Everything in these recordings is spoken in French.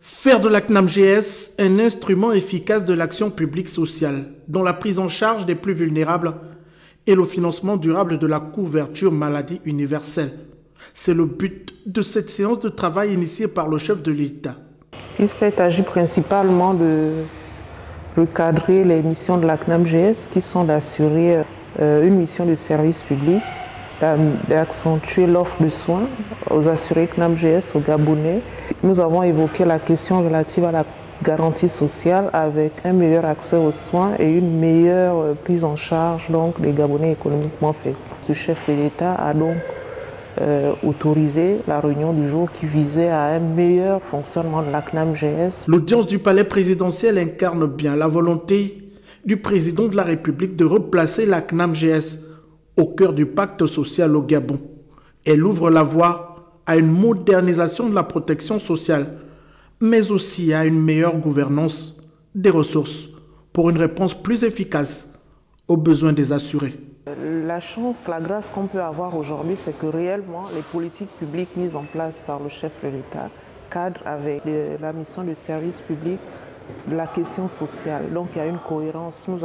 Faire de la CNAMGS un instrument efficace de l'action publique sociale, dont la prise en charge des plus vulnérables et le financement durable de la couverture maladie universelle. C'est le but de cette séance de travail initiée par le chef de l'État. Il s'est agi principalement de recadrer les missions de la CNAMGS qui sont d'assurer une mission de service public, d'accentuer l'offre de soins aux assurés CNAMGS, aux Gabonais. Nous avons évoqué la question relative à la garantie sociale avec un meilleur accès aux soins et une meilleure prise en charge donc, des Gabonais économiquement faibles. Le chef de l'État a donc autorisé la réunion du jour qui visait à un meilleur fonctionnement de la CNAMGS. L'audience du palais présidentiel incarne bien la volonté du président de la République de replacer la CNAMGS au cœur du pacte social au Gabon. Elle ouvre la voie à une modernisation de la protection sociale, mais aussi à une meilleure gouvernance des ressources pour une réponse plus efficace aux besoins des assurés. La chance, la grâce qu'on peut avoir aujourd'hui, c'est que réellement les politiques publiques mises en place par le chef de l'État cadrent avec la mission de service public de la question sociale. Donc il y a une cohérence. Vous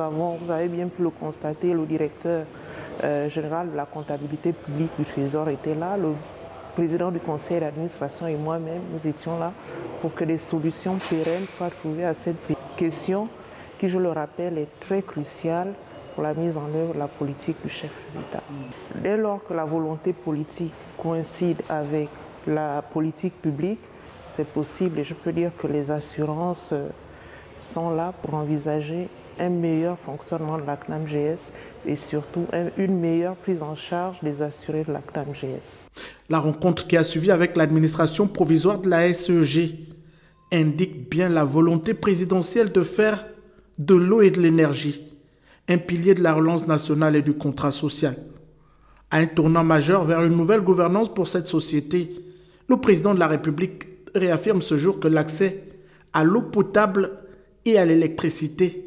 avez bien pu le constater, le directeur général de la comptabilité publique du Trésor était là, le président du conseil d'administration et moi-même, nous étions là pour que des solutions pérennes soient trouvées à cette question qui, je le rappelle, est très cruciale pour la mise en œuvre de la politique du chef de l'État. Dès lors que la volonté politique coïncide avec la politique publique, c'est possible et je peux dire que les assurances sont là pour envisager un meilleur fonctionnement de la CNAMGS et surtout une meilleure prise en charge des assurés de la CNAMGS. La rencontre qui a suivi avec l'administration provisoire de la SEG indique bien la volonté présidentielle de faire de l'eau et de l'énergie un pilier de la relance nationale et du contrat social. À un tournant majeur vers une nouvelle gouvernance pour cette société, le président de la République réaffirme ce jour que l'accès à l'eau potable et à l'électricité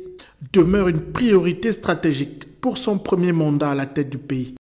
demeure une priorité stratégique pour son premier mandat à la tête du pays.